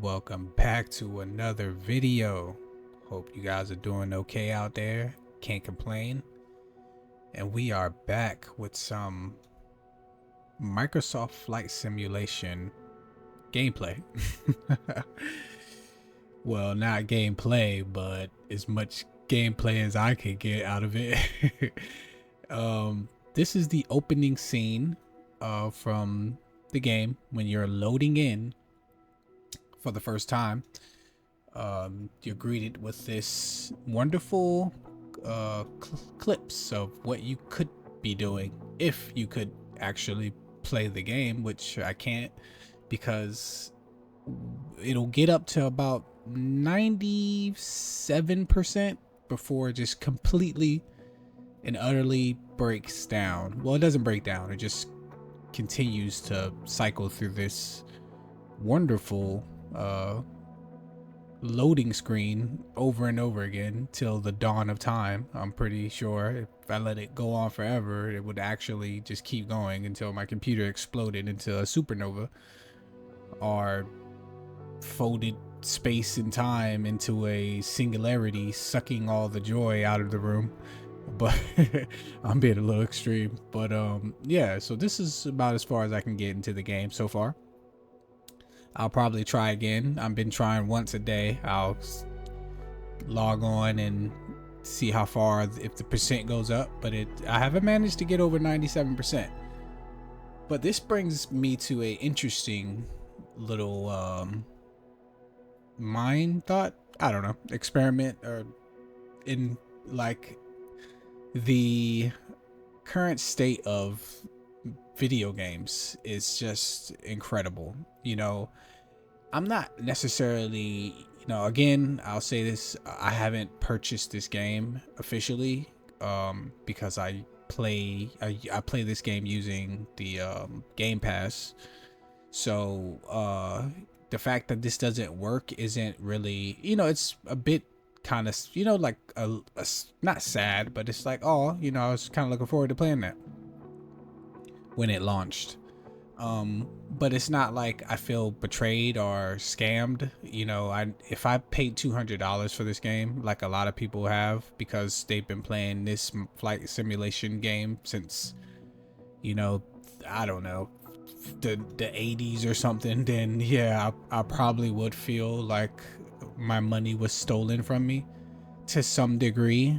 welcome back to another video. Hope you guys are doing okay out there. Can't complain. And we are back with some Microsoft Flight Simulation gameplay. Well, not gameplay, but as much gameplay as I could get out of it. This is the opening scene from the game when you're loading in for the first time. You're greeted with this wonderful clips of what you could be doing if you could actually play the game, which I can't, because it'll get up to about 97% before it just completely and utterly breaks down. Well, it doesn't break down, it just continues to cycle through this wonderful loading screen over and over again till the dawn of time. I'm pretty sure if I let it go on forever, it would actually just keep going until my computer exploded into a supernova or folded space and time into a singularity, sucking all the joy out of the room. But I'm being a little extreme. But yeah, so this is about as far as I can get into the game so far. I'll probably try again. I've been trying once a day. I'll log on and see how far, if the percent goes up, but I haven't managed to get over 97%. But this brings me to a interesting little mind thought, I don't know, experiment, or in like the current state of video games is just incredible. You know, I'm not necessarily, again, I'll say this, I haven't purchased this game officially because I play this game using the Game Pass. So the fact that this doesn't work isn't really, it's a bit kind of, like a not sad, but it's like, oh, I was kind of looking forward to playing that when it launched. But it's not like I feel betrayed or scammed. If I paid $200 for this game, like a lot of people have, because they've been playing this flight simulation game since, I don't know, the 80s or something, then yeah, I probably would feel like my money was stolen from me to some degree.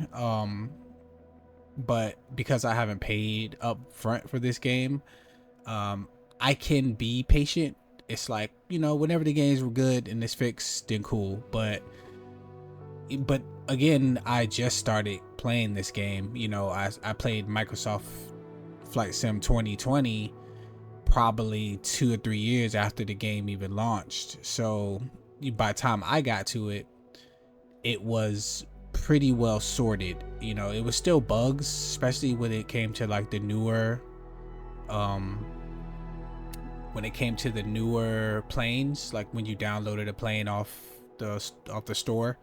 But because I haven't paid up front for this game, I can be patient. It's like, whenever the games were good and it's fixed, then cool. But again, I just started playing this game. I played Microsoft Flight Sim 2020 probably 2 or 3 years after the game even launched. So by the time I got to it, it was pretty well sorted. It was still bugs, especially when it came to like the newer planes, like when you downloaded a plane off the store.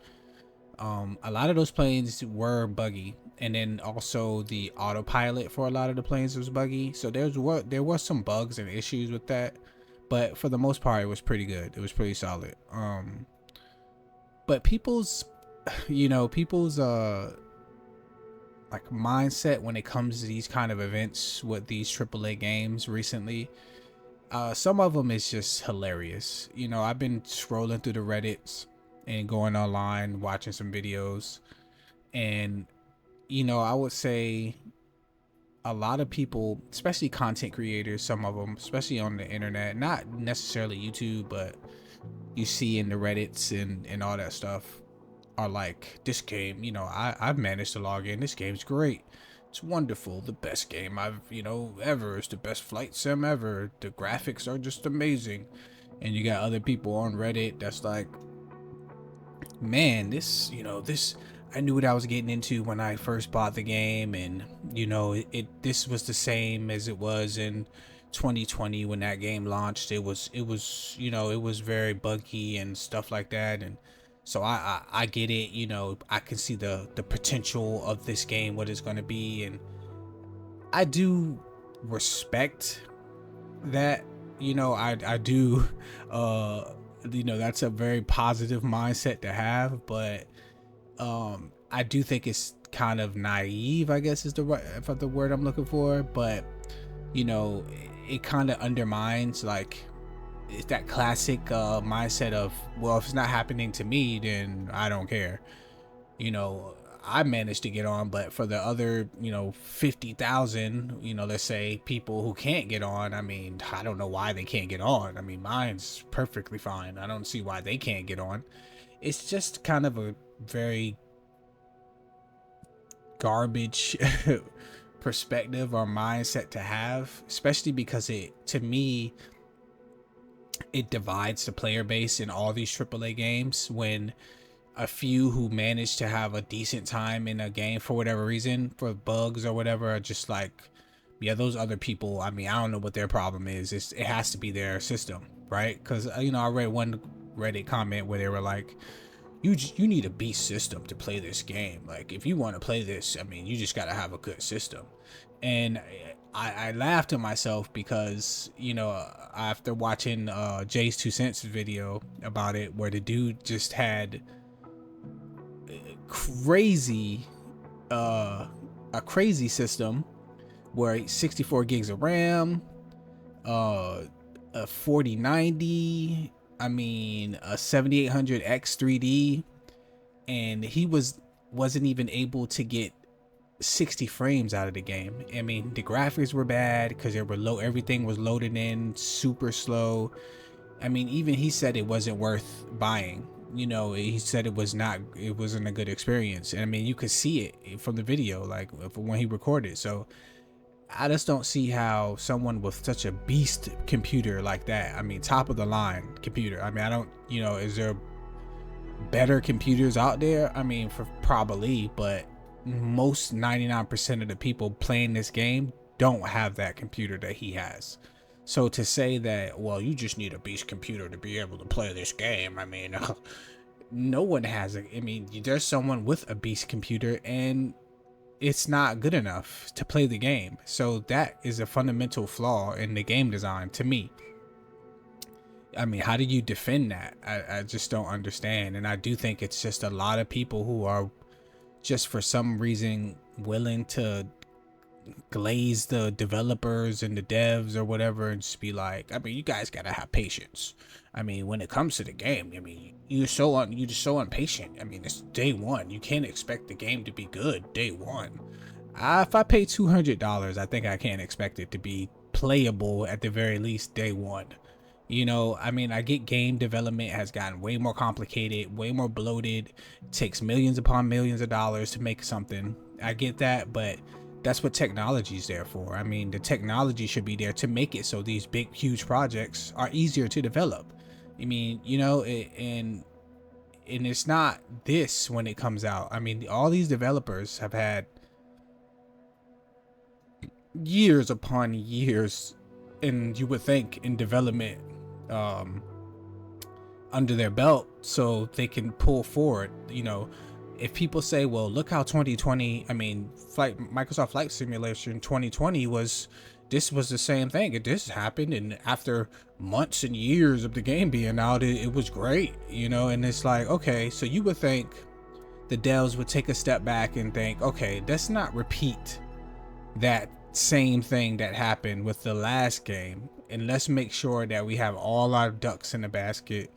A lot of those planes were buggy, and then also the autopilot for a lot of the planes was buggy. So there was some bugs and issues with that, but for the most part, it was pretty good. It was pretty solid. But people's like mindset when it comes to these kind of events with these AAA games recently, some of them is just hilarious. I've been scrolling through the Reddits and going online, watching some videos, and I would say a lot of people, especially content creators, some of them, especially on the internet, not necessarily YouTube, but you see in the Reddits and all that stuff, are like, this game, I've managed to log in, this game's great, it's wonderful, the best game I've ever, it's the best flight sim ever, the graphics are just amazing. And you got other people on Reddit that's like, man, this I knew what I was getting into when I first bought the game, and this was the same as it was in 2020 when that game launched. It was it was very buggy and stuff like that. And so I get it. I can see the potential of this game, what it's going to be, and I do respect that. I do You know, that's a very positive mindset to have, but I do think it's kind of naive, I guess is the right, if the word I'm looking for. But you know, it kind of undermines, like, it's that classic mindset of, well, if it's not happening to me, then I don't care. You know, I managed to get on, but for the other, you know, 50,000, you know, let's say people who can't get on, I mean, I don't know why they can't get on. I mean, mine's perfectly fine. I don't see why they can't get on. It's just kind of a very garbage perspective or mindset to have, especially because it, to me, it divides the player base in all these AAA games, when a few who manage to have a decent time in a game for whatever reason, for bugs or whatever, are just like, yeah, those other people, I mean, I don't know what their problem is. It has to be their system, right? Because, you know, I read one Reddit comment where they were like, you need a beast system to play this game. Like, if you want to play this, I mean, you just got to have a good system. And I laughed at myself because, you know, after watching Jay's 2 cents video about it, where the dude just had crazy a crazy system where 64 gigs of RAM, a 4090, I mean a 7800X 3D, and he wasn't even able to get 60 frames out of the game. I mean, the graphics were bad because they were low, everything was loaded in super slow. I mean, even he said it wasn't worth buying. You know, he said it wasn't a good experience. And I mean, you could see it from the video, like when he recorded. So I just don't see how someone with such a beast computer like that, I mean, top of the line computer, I mean, I don't, you know, is there better computers out there? I mean, for probably, but most 99% of the people playing this game don't have that computer that he has. So to say that, well, you just need a beast computer to be able to play this game, I mean, no one has it. I mean, there's someone with a beast computer and it's not good enough to play the game. So that is a fundamental flaw in the game design to me. I mean, how do you defend that? I just don't understand. And I do think it's just a lot of people who are just for some reason willing to glaze the developers and the devs or whatever and just be like, I mean, you guys gotta have patience. I mean, when it comes to the game, I mean, you're just so impatient. I mean, it's day one. You can't expect the game to be good day one. If I pay $200, I think I can't expect it to be playable at the very least day one. You know, I mean, I get game development has gotten way more complicated, way more bloated. It takes millions upon millions of dollars to make something. I get that, but that's what technology is there for. I mean, the technology should be there to make it so these big, huge projects are easier to develop. I mean, you know, and it's not this when it comes out. I mean, all these developers have had years upon years, and you would think in development under their belt, so they can pull forward. You know, if people say, well, look how 2020, I mean, Microsoft Flight Simulation 2020 was the same thing. This happened, and after months and years of the game being out, it was great, you know. And it's like, okay, so you would think the devs would take a step back and think, okay, let's not repeat that same thing that happened with the last game, and let's make sure that we have all our ducks in the basket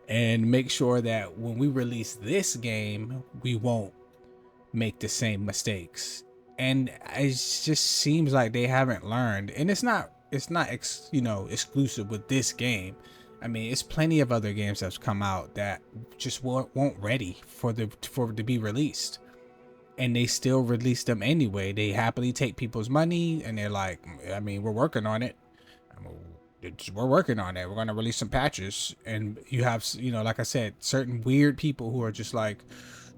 and make sure that when we release this game, we won't make the same mistakes. And it just seems like they haven't learned. And it's not you know, exclusive with this game. I mean, it's plenty of other games that's come out that just weren't ready for to be released, and they still release them anyway. They happily take people's money, and they're like, I mean, we're working on it. We're working on it. We're going to release some patches. And you have, you know, like I said, certain weird people who are just like,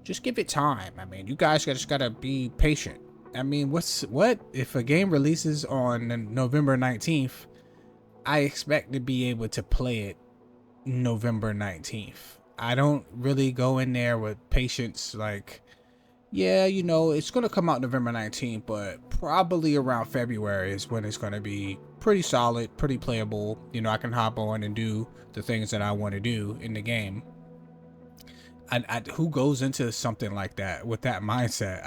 just give it time. I mean, you guys just got to be patient. I mean, what if a game releases on November 19th, I expect to be able to play it November 19th. I don't really go in there with patience, like, Yeah, you know, it's gonna come out November 19th, but probably around February is when it's gonna be pretty solid, pretty playable. You know, I can hop on and do the things that I want to do in the game. Who goes into something like that with that mindset?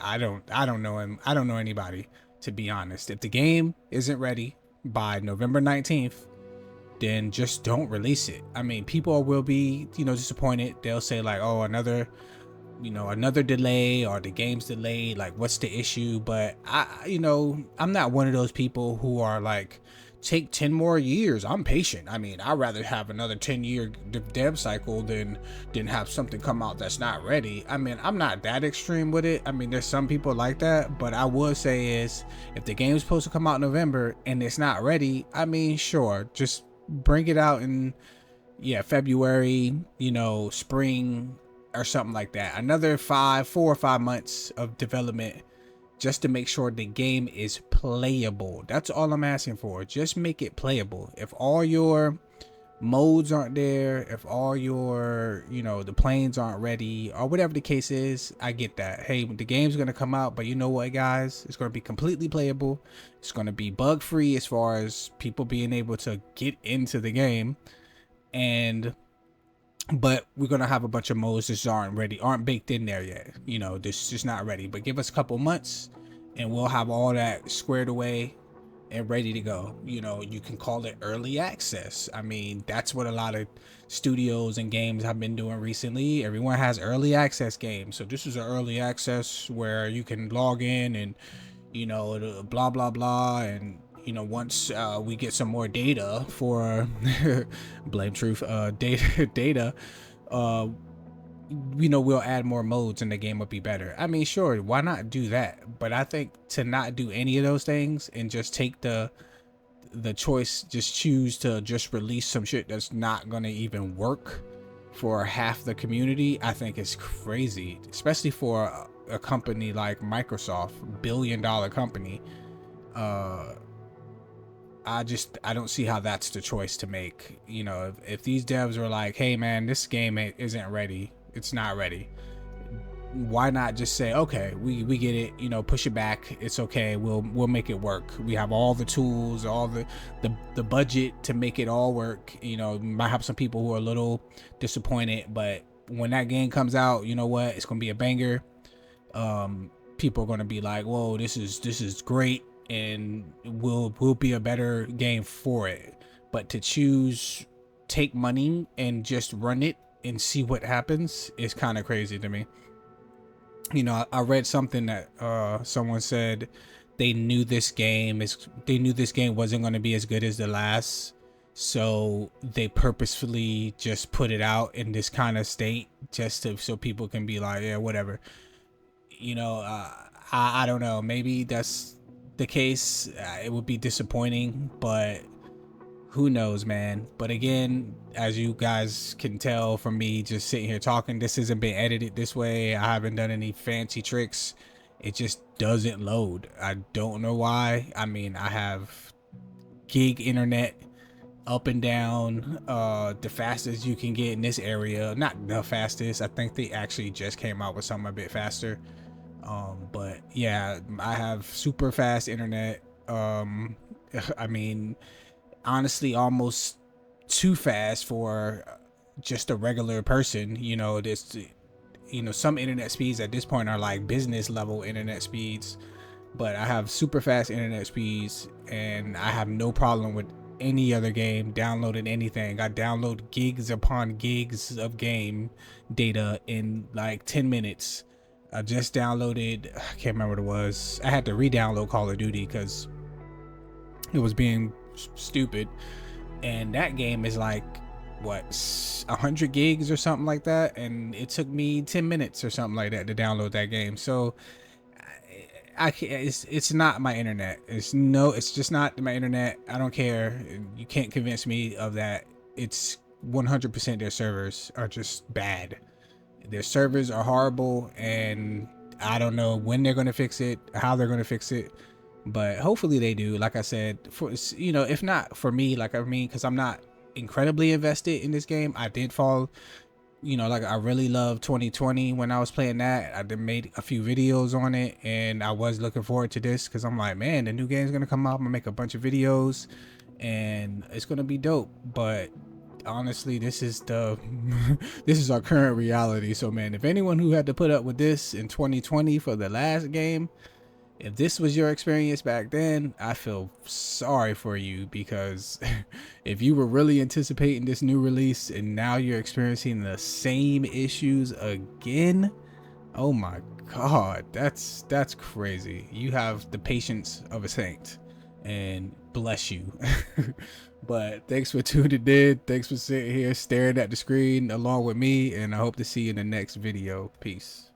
I don't know him. I don't know anybody, to be honest. If the game isn't ready by November 19th, then just don't release it. I mean, people will be, you know, disappointed. They'll say like, oh, another delay, or the game's delayed, like what's the issue? But I'm not one of those people who are like, take 10 more years. I'm patient. I mean, I'd rather have another 10-year dev cycle than have something come out that's not ready. I mean, I'm not that extreme with it. I mean, there's some people like that, but I would say is, if the game's supposed to come out in November and it's not ready, I mean, sure, just bring it out in, yeah, February, spring or something like that. Another 4 or 5 months of development just to make sure the game is playable. That's all I'm asking for. Just make it playable. If all your modes aren't there, if all your, the planes aren't ready, or whatever the case is, I get that. Hey, the game's going to come out, but you know what, guys? It's going to be completely playable. It's going to be bug free as far as people being able to get into the game. But we're gonna have a bunch of modes that aren't baked in there yet. This just not ready. But give us a couple months, and we'll have all that squared away and ready to go. You can call it early access. I mean, that's what a lot of studios and games have been doing recently. Everyone has early access games, so this is an early access where you can log in and blah blah blah, and once we get some more data for blame truth data, we'll add more modes and the game will be better. I mean, sure, why not do that? But I think to not do any of those things and just take the choice, just choose to just release some shit that's not gonna even work for half the community, I think is crazy, especially for a company like Microsoft, billion-dollar company. I don't see how that's the choice to make. If these devs are like, hey man, this game isn't ready, it's not ready, why not just say, okay, we get it, push it back, it's okay, we'll make it work. We have all the tools, all the budget to make it all work. Might have some people who are a little disappointed, but when that game comes out, you know what, it's gonna be a banger. People are gonna be like, whoa, this is great, and will be a better game for it. But to take money and just run it and see what happens is kind of crazy to me. I read something that someone said they knew this game wasn't going to be as good as the last, so they purposefully just put it out in this kind of state just so people can be like, yeah, whatever. I don't know, maybe that's the case. It would be disappointing, but who knows, man. But again, as you guys can tell from me just sitting here talking, this hasn't been edited this way. I haven't done any fancy tricks. It just doesn't load. I don't know why. I mean, I have gig internet up and down, the fastest you can get in this area. Not the fastest, I think they actually just came out with something a bit faster. But yeah, I have super fast internet. I mean, honestly, almost too fast for just a regular person. Some internet speeds at this point are like business level internet speeds, but I have super fast internet speeds, and I have no problem with any other game downloading anything. I download gigs upon gigs of game data in like 10 minutes. I just downloaded, I can't remember what it was. I had to re-download Call of Duty because it was being stupid. And that game is like, what, 100 gigs or something like that. And it took me 10 minutes or something like that to download that game. So I can't, it's not my internet. It's just not my internet. I don't care. You can't convince me of that. It's 100% their servers are just bad. Their servers are horrible, and I don't know when they're going to fix it, how they're going to fix it, but hopefully they do. Like I said, if not for me, because I'm not incredibly invested in this game. I did fall you know, like I really loved 2020 when I was playing that. I did made a few videos on it, and I was looking forward to this because I'm like, man, the new game's gonna come out. I'm gonna make a bunch of videos, and it's gonna be dope. But honestly, this is the this is our current reality. So man, if anyone who had to put up with this in 2020 for the last game, if this was your experience back then, I feel sorry for you, because if you were really anticipating this new release and now you're experiencing the same issues again, oh my god, that's crazy. You have the patience of a saint, and bless you. But thanks for tuning in. Thanks for sitting here staring at the screen along with me, and I hope to see you in the next video. Peace.